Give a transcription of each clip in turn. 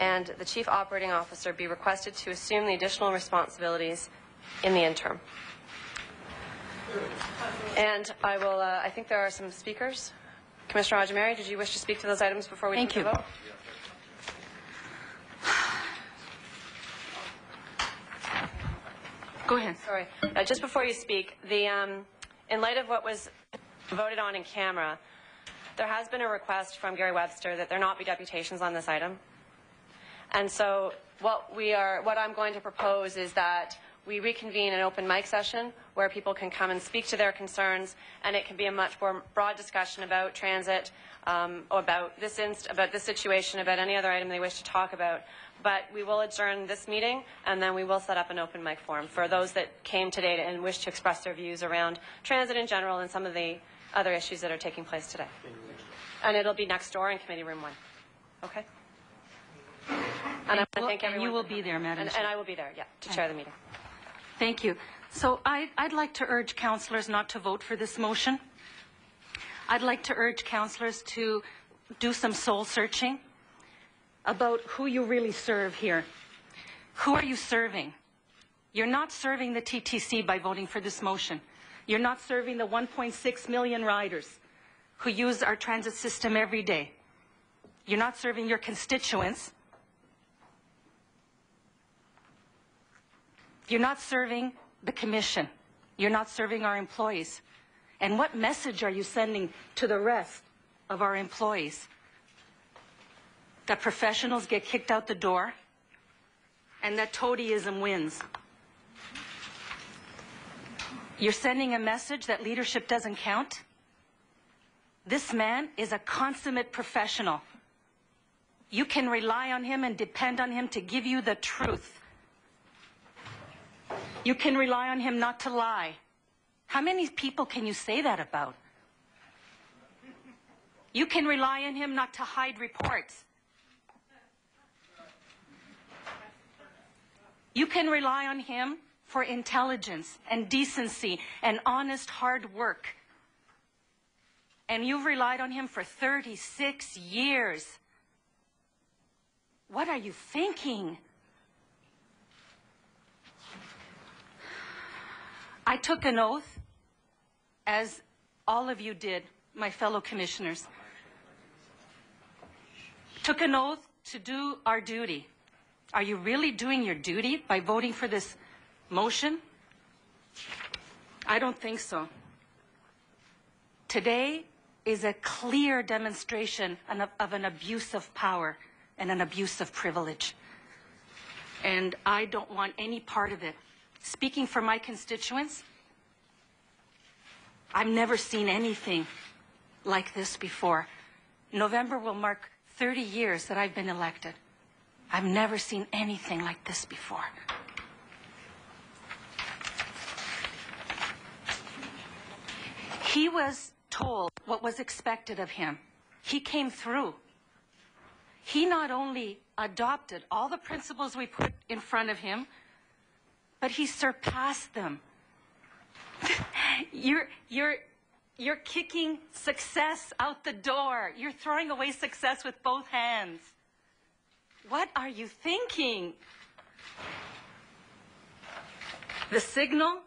and the Chief Operating Officer be requested to assume the additional responsibilities in the interim. And I will, I think there are some speakers. Commissioner Rajamari, did you wish to speak to those items before we take the vote? Go ahead. Sorry. Just before you speak, in light of what was voted on in camera, there has been a request from Gary Webster that there not be deputations on this item. And so what I'm going to propose is that we reconvene an open mic session where people can come and speak to their concerns, and it can be a much more broad discussion about transit, about this situation, about any other item they wish to talk about. But we will adjourn this meeting, and then we will set up an open mic forum for those that came today and wish to express their views around transit in general and some of the other issues that are taking place today. And it'll be next door in Committee Room 1. Okay? And I want to thank everyone. And you will be there, Madam Chair. And I will be there, yeah, to chair the meeting. Thank you. So I'd like to urge councillors not to vote for this motion. I'd like to urge councillors to do some soul searching about who you really serve here. Who are you serving? You're not serving the TTC by voting for this motion. You're not serving the 1.6 million riders who use our transit system every day. You're not serving your constituents. You're not serving the Commission. You're not serving our employees. And what message are you sending to the rest of our employees? That professionals get kicked out the door and that toadyism wins. You're sending a message that leadership doesn't count. This man is a consummate professional. You can rely on him and depend on him to give you the truth. You can rely on him not to lie. How many people can you say that about? You can rely on him not to hide reports. You can rely on him for intelligence and decency and honest hard work. And you've relied on him for 36 years. What are you thinking? I took an oath, as all of you did, my fellow commissioners. Took an oath to do our duty. Are you really doing your duty by voting for this motion? I don't think so. Today is a clear demonstration of an abuse of power and an abuse of privilege. And I don't want any part of it. Speaking for my constituents, I've never seen anything like this before. November will mark 30 years that I've been elected. I've never seen anything like this before. He was told what was expected of him. He came through. He not only adopted all the principles we put in front of him, but he surpassed them. You're kicking success out the door. You're throwing away success with both hands. What are you thinking? The signal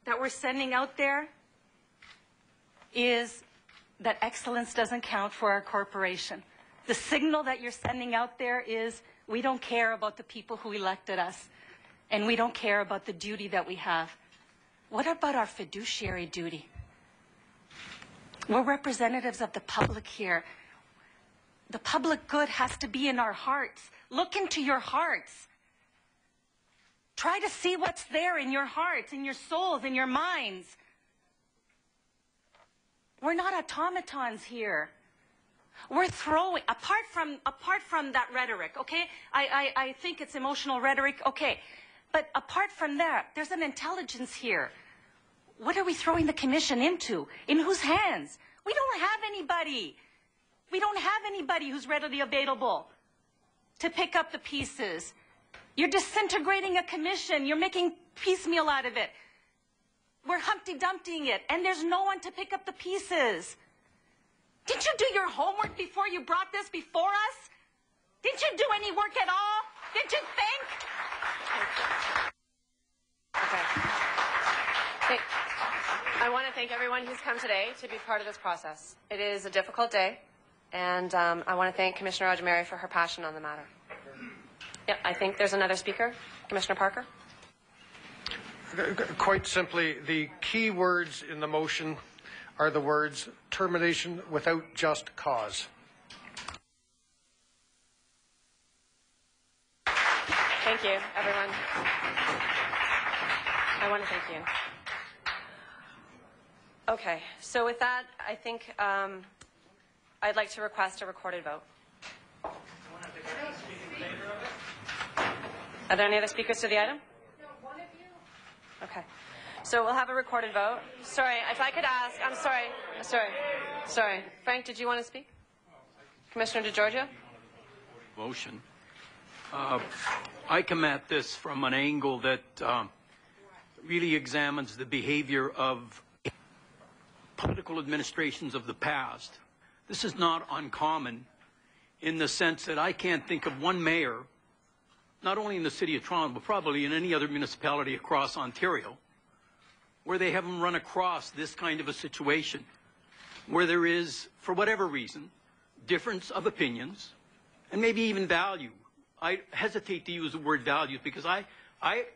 that we're sending out there is that excellence doesn't count for our corporation. The signal that you're sending out there is we don't care about the people who elected us, and we don't care about the duty that we have. What about our fiduciary duty? We're representatives of the public here. The public good has to be in our hearts. Look into your hearts. Try to see what's there in your hearts, in your souls, in your minds. We're not automatons here. We're throwing, apart from that rhetoric, okay? I think it's emotional rhetoric, okay. But apart from that, there's an intelligence here. What are we throwing the commission into? In whose hands? We don't have anybody. We don't have anybody who's readily available to pick up the pieces. You're disintegrating a commission. You're making piecemeal out of it. We're Humpty Dumptying it, and there's no one to pick up the pieces. Didn't you do your homework before you brought this before us? Didn't you do any work at all? Did you think? Okay. I want to thank everyone who's come today to be part of this process. It is a difficult day, and I want to thank Commissioner Rajamari for her passion on the matter. Yeah, I think there's another speaker. Commissioner Parker. Quite simply, the key words in the motion are the words termination without just cause. Thank you, everyone. I want to thank you. Okay, so with that, I think I'd like to request a recorded vote. Are there any other speakers to the item? No, one of you. Okay. So we'll have a recorded vote. Sorry, if I could ask, I'm sorry. Frank, did you want to speak? Commissioner DeGiorgio? Motion. I come at this from an angle that really examines the behavior of political administrations of the past. This is not uncommon in the sense that I can't think of one mayor, not only in the City of Toronto, but probably in any other municipality across Ontario, where they haven't run across this kind of a situation, where there is, for whatever reason, difference of opinions, and maybe even value. I hesitate to use the word values because I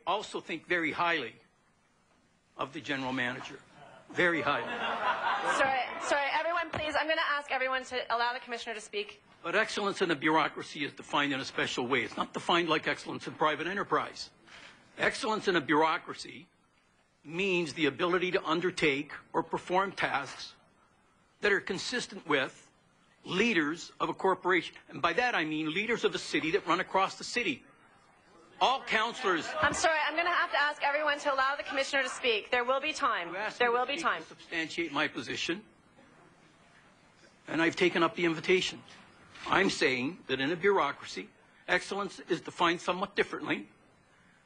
also think very highly of the general manager. Very highly. Sorry, everyone, please. I'm going to ask everyone to allow the commissioner to speak. But excellence in a bureaucracy is defined in a special way. It's not defined like excellence in private enterprise. Excellence in a bureaucracy means the ability to undertake or perform tasks that are consistent with leaders of a corporation. And by that I mean leaders of a city that run across the city. All councillors... I'm sorry, I'm going to have to ask everyone to allow the commissioner to speak. There will be time. There will be time. To substantiate my position, and I've taken up the invitation. I'm saying that in a bureaucracy, excellence is defined somewhat differently.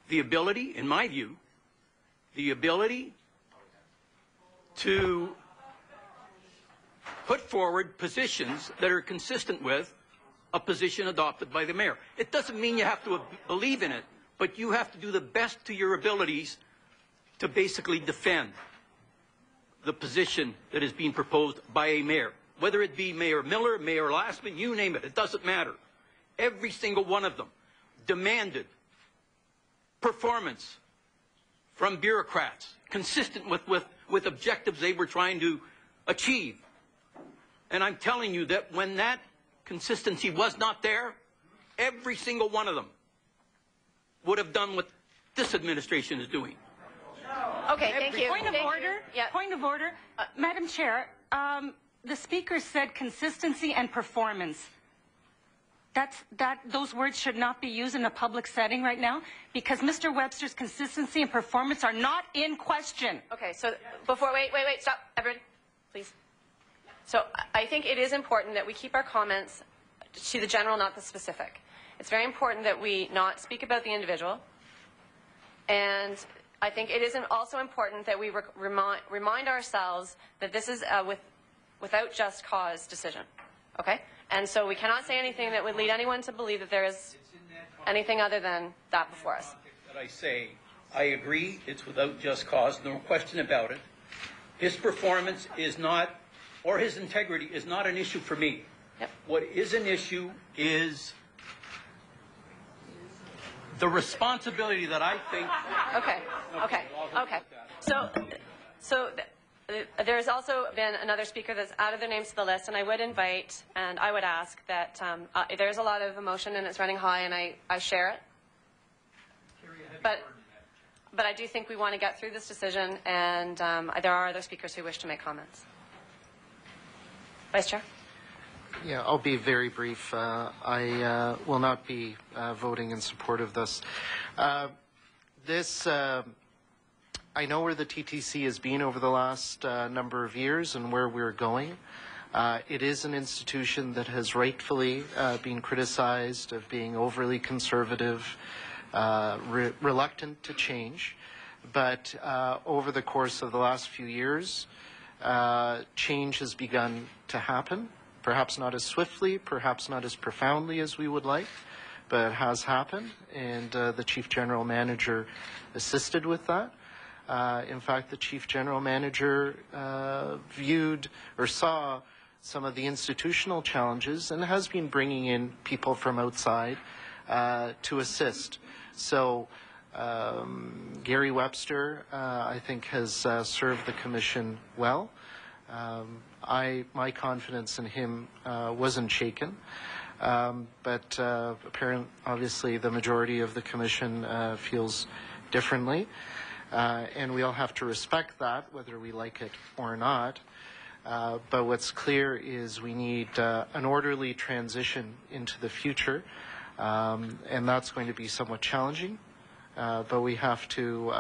The ability, in my view, the ability to put forward positions that are consistent with a position adopted by the mayor. It doesn't mean you have to believe in it, but you have to do the best to your abilities to basically defend the position that is being proposed by a mayor. Whether it be Mayor Miller, Mayor Lastman, you name it, it doesn't matter. Every single one of them demanded performance from bureaucrats consistent with objectives they were trying to achieve. And I'm telling you that when that consistency was not there, every single one of them would have done what this administration is doing. Okay, thank you. Point of order. Yeah. Point of order. Madam Chair, the speaker said consistency and performance. Those words should not be used in a public setting right now because Mr. Webster's consistency and performance are not in question. Okay, so wait, stop, everyone, please. So I think it is important that we keep our comments to the general, not the specific. It's very important that we not speak about the individual. And I think it is also important that we remind ourselves that this is a without just cause decision. Okay? And so we cannot say anything that would lead anyone to believe that there is anything other than that before us. That I say, I agree, it's without just cause, no question about it. His performance is not, or his integrity is not an issue for me. Yep. What is an issue is the responsibility that I think... Okay. So there's also been another speaker that's added their names to the list, and I would invite and I would ask that there's a lot of emotion and it's running high, and I share it. But I do think we want to get through this decision, and there are other speakers who wish to make comments. Vice Chair? Yeah, I'll be very brief. I will not be voting in support of this. I know where the TTC has been over the last number of years and where we're going. It is an institution that has rightfully been criticized of being overly conservative, reluctant to change. But over the course of the last few years, change has begun to happen. Perhaps not as swiftly, perhaps not as profoundly as we would like, but it has happened, and the Chief General Manager assisted with that. In fact, the Chief General Manager viewed or saw some of the institutional challenges and has been bringing in people from outside to assist. So Gary Webster, I think, has served the Commission well. My confidence in him wasn't shaken, but apparently, obviously, the majority of the Commission feels differently, and we all have to respect that, whether we like it or not. But what's clear is we need an orderly transition into the future, and that's going to be somewhat challenging, but we have to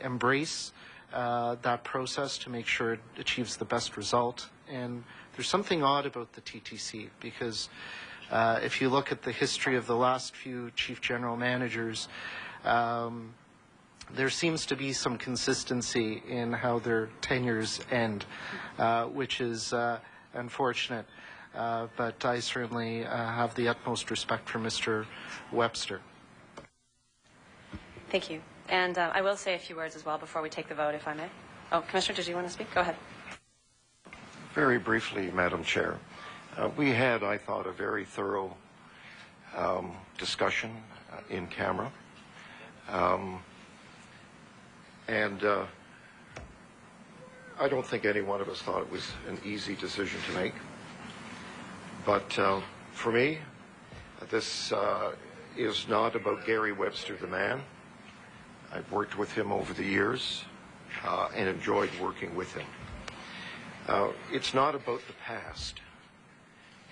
embrace that process to make sure it achieves the best result. And there's something odd about the TTC, because if you look at the history of the last few Chief General Managers, there seems to be some consistency in how their tenures end, which is unfortunate. But I certainly have the utmost respect for Mr. Webster. Thank you. And I will say a few words as well before we take the vote, if I may. Oh, Commissioner, did you want to speak? Go ahead. Very briefly, Madam Chair. We had, I thought, a very thorough discussion in camera. And I don't think any one of us thought it was an easy decision to make. But for me, this is not about Gary Webster, the man. I've worked with him over the years and enjoyed working with him. It's not about the past.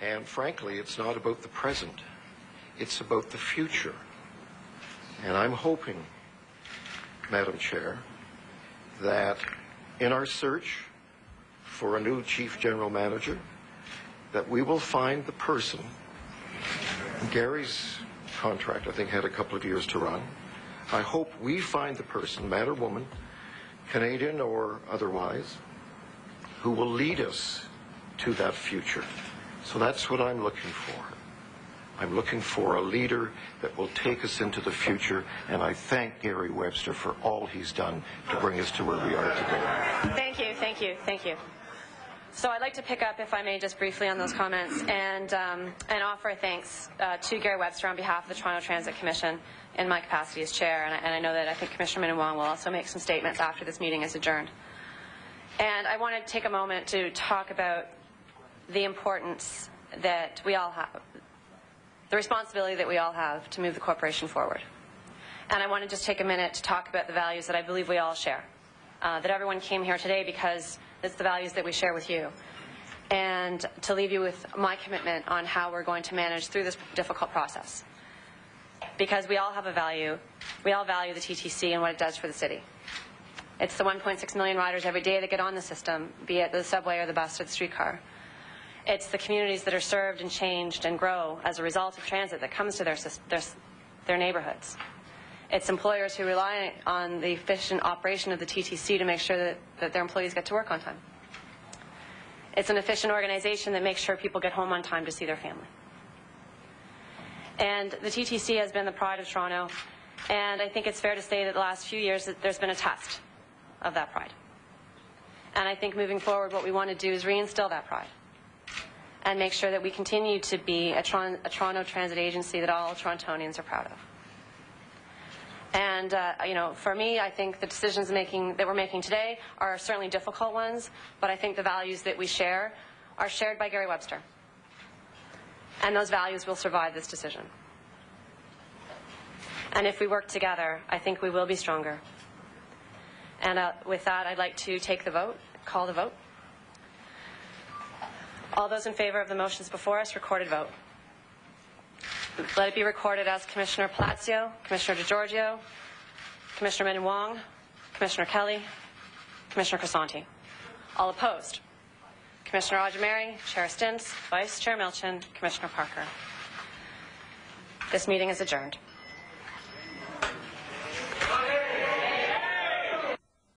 And frankly, it's not about the present. It's about the future. And I'm hoping, Madam Chair, that in our search for a new Chief General Manager, that we will find the person. Gary's contract, I think, had a couple of years to run. I hope we find the person, man or woman, Canadian or otherwise, who will lead us to that future. So that's what I'm looking for. I'm looking for a leader that will take us into the future, and I thank Gary Webster for all he's done to bring us to where we are today. Thank you, thank you, thank you. So I'd like to pick up, if I may, just briefly on those comments and offer thanks to Gary Webster on behalf of the Toronto Transit Commission in my capacity as chair, and I know that I think Commissioner Minnan-Wong will also make some statements after this meeting is adjourned. And I want to take a moment to talk about the importance that we all have, the responsibility that we all have to move the corporation forward. And I want to just take a minute to talk about the values that I believe we all share, that everyone came here today because it's the values that we share with you, and to leave you with my commitment on how we're going to manage through this difficult process. Because we all have a value. We all value the TTC and what it does for the city. It's the 1.6 million riders every day that get on the system, be it the subway or the bus or the streetcar. It's the communities that are served and changed and grow as a result of transit that comes to their neighborhoods. It's employers who rely on the efficient operation of the TTC to make sure that their employees get to work on time. It's an efficient organization that makes sure people get home on time to see their family. And the TTC has been the pride of Toronto, and I think it's fair to say that the last few years that there's been a test of that pride. And I think moving forward what we want to do is reinstill that pride and make sure that we continue to be a Toronto transit agency that all Torontonians are proud of. And, for me, I think the decisions that we're making today are certainly difficult ones, but I think the values that we share are shared by Gary Webster. And those values will survive this decision. And if we work together, I think we will be stronger. And with that, I'd like to take the vote, call the vote. All those in favor of the motions before us, recorded vote. Let it be recorded as Commissioner Palacio, Commissioner DeGiorgio, Commissioner Minnan-Wong, Commissioner Kelly, Commissioner Crisanti. All opposed? Commissioner Ojamari, Chair Stintz, Vice Chair Milchin, Commissioner Parker. This meeting is adjourned.